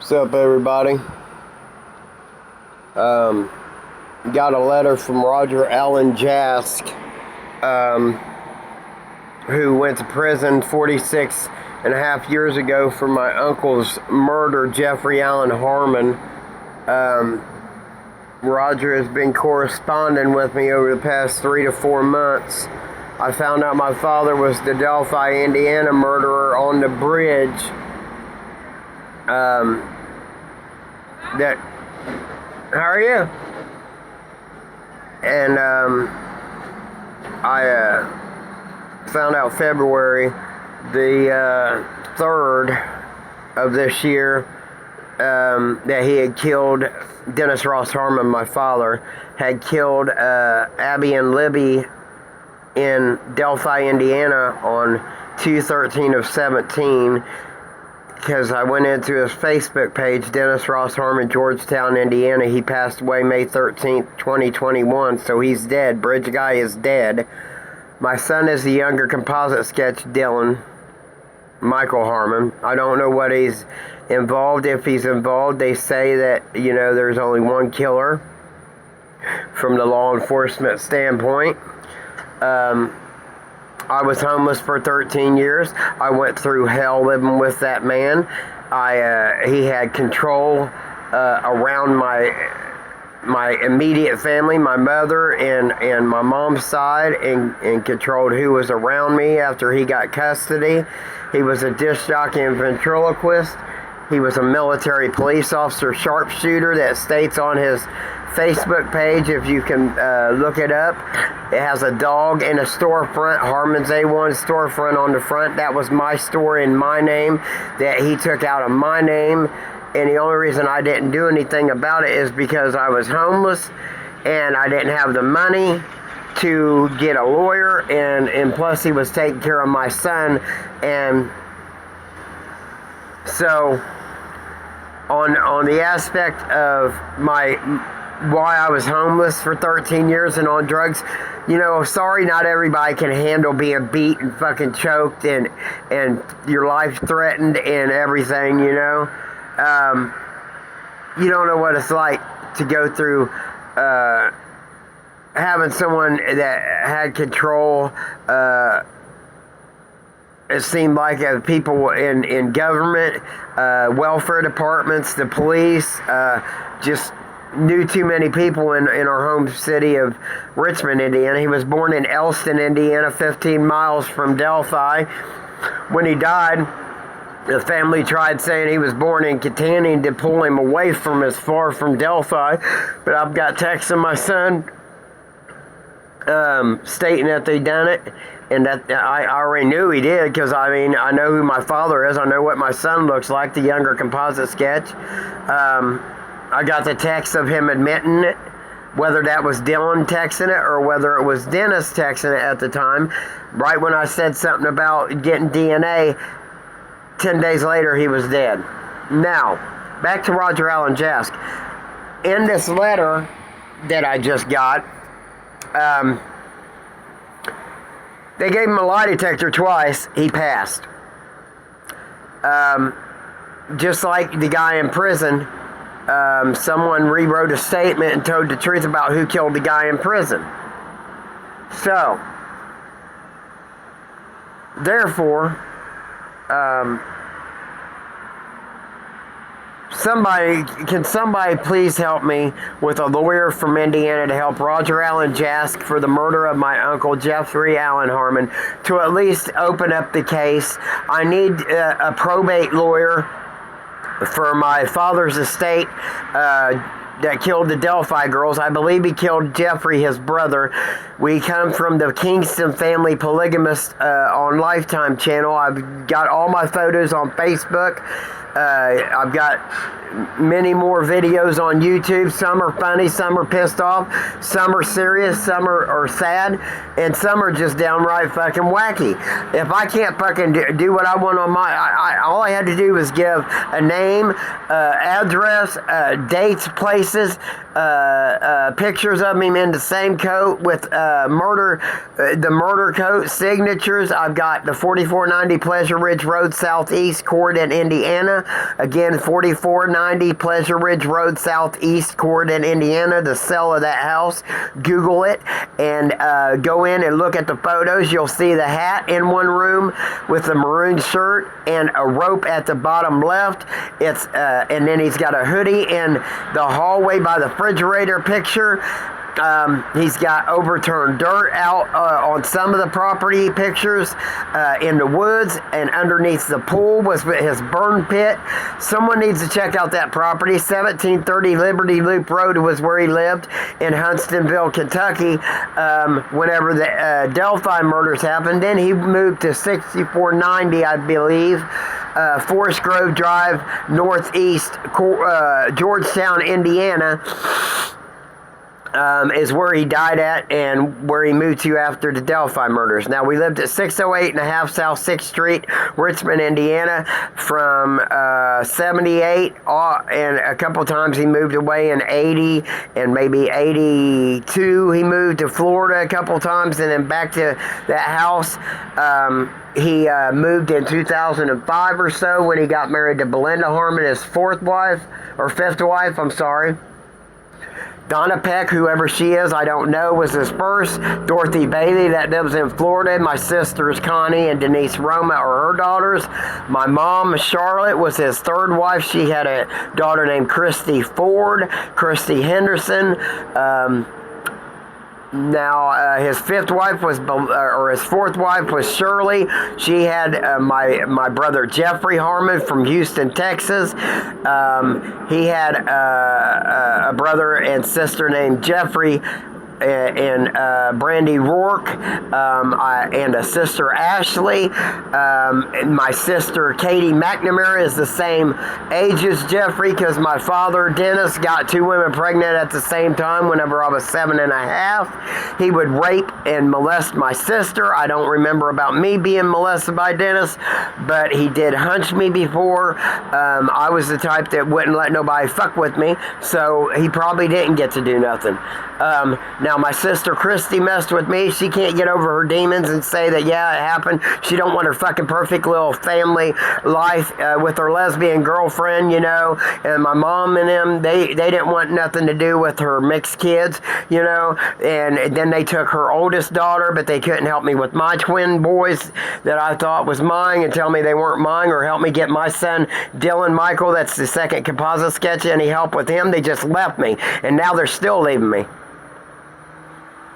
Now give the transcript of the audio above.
What's up, everybody? Got a letter from Roger Allen Jaske, who went to prison 46 and a half years ago for my uncle's murder, Jeffrey Allen Harmon. Roger has been corresponding with me over the past 3 to 4 months. I found out my father was the Delphi, Indiana murderer on the bridge. How are you? And I found out February the 3rd of this year that he had killed Dennis Ross Harmon, my father, had killed Abby and Libby in Delphi, Indiana on 2/13/17. Because I went into his Facebook page, Dennis Ross Harmon, Georgetown, Indiana. He passed away May 13th, 2021, so he's dead. Bridge guy is dead. My son is the younger composite sketch, Dylan Michael Harmon. I don't know what he's involved. If he's involved, they say that, there's only one killer from the law enforcement standpoint. I was homeless for 13 years. I went through hell living with that man. He had control around my immediate family, my mother and my mom's side, and controlled who was around me after he got custody. He was a disc jockey and ventriloquist. He was a military police officer sharpshooter that states on his Facebook page, if you can look it up. It has a dog and a storefront, Harmon's A1 storefront on the front. That was my store in my name that he took out of my name. And the only reason I didn't do anything about it is because I was homeless and I didn't have the money to get a lawyer. And plus he was taking care of my son. And so on the aspect of why I was homeless for 13 years and on drugs, sorry, not everybody can handle being beat and fucking choked and your life threatened and everything, You don't know what it's like to go through having someone that had control. It seemed like people in government, welfare departments, the police, just knew too many people in our home city of Richmond, Indiana. He was born in Elston, Indiana, 15 miles from Delphi. When he died, the family tried saying he was born in Kittanning to pull him away from as far from Delphi. But I've got texts of my son stating that they done it, and that I already knew he did, because I know who my father is. I know what my son looks like, the younger composite sketch. I got the text of him admitting it, whether that was Dylan texting it or whether it was Dennis texting it at the time. Right when I said something about getting DNA, 10 days later he was dead. Now, back to Roger Allen Jaske. In this letter that I just got, they gave him a lie detector twice. He passed. Just like the guy in prison, someone rewrote a statement and told the truth about who killed the guy in prison. So, therefore, can somebody please help me with a lawyer from Indiana to help Roger Allen Jaske for the murder of my uncle Jeffrey Allen Harmon, to at least open up the case. I need a probate lawyer for my father's estate that killed the Delphi girls. I believe he killed Jeffrey, his brother. We come from the Kingston Family Polygamist on Lifetime channel. I've got all my photos on Facebook. I've got many more videos on YouTube. Some are funny, some are pissed off, some are serious, some are sad, and some are just downright fucking wacky. If I can't fucking do what I want on all I had to do was give a name, address, dates, places, pictures of him in the same coat with the murder coat, signatures. I've got the 4490 Pleasure Ridge Road Southeast, Corydon, Indiana. Indiana. Again, 4490 Pleasure Ridge Road, Southeast Corydon, Indiana. The sale of that house. Google it and go in and look at the photos. You'll see the hat in one room with the maroon shirt and a rope at the bottom left. It's and then he's got a hoodie in the hallway by the refrigerator picture. He's got overturned dirt out on some of the property pictures in the woods, and underneath the pool was his burn pit. Someone needs to check out that property. 1730 Liberty Loop Road was where he lived in Huntstonville, Kentucky, whenever the Delphi murders happened. Then he moved to 6490, I believe, Forest Grove Drive, Northeast, Georgetown, Indiana. Is where he died at and where he moved to after the Delphi murders. Now, we lived at 608 and a half South 6th Street, Richmond, Indiana, from 78, and a couple times he moved away in 80 and maybe 82. He moved to Florida a couple times and then back to that house. He moved in 2005 or so when he got married to Belinda Harmon, his fifth wife, I'm sorry. Donna Peck, whoever she is, I don't know, was his first. Dorothy Bailey, that lives in Florida. My sisters, Connie and Denise Roma, are her daughters. My mom, Charlotte, was his third wife. She had a daughter named Christy Ford, Christy Henderson. Now, his fourth wife was Shirley. She had my brother Jeffrey Harmon from Houston, Texas. He had a brother and sister named Jeffrey and Brandy Rourke, and a sister Ashley. And my sister Katie McNamara is the same age as Jeffrey, because my father Dennis got two women pregnant at the same time whenever I was 7 and a half. He would rape and molest my sister. I don't remember about me being molested by Dennis, but he did hunch me before. I was the type that wouldn't let nobody fuck with me, so he probably didn't get to do nothing. Now, my sister Christy messed with me. She can't get over her demons and say that, yeah, it happened. She don't want her fucking perfect little family life with her lesbian girlfriend, you know. And my mom and them, they didn't want nothing to do with her mixed kids, you know. And then they took her oldest daughter, but they couldn't help me with my twin boys that I thought was mine and tell me they weren't mine, or help me get my son Dylan Michael, that's the second composite sketch, any help with him. They just left me, and now they're still leaving me.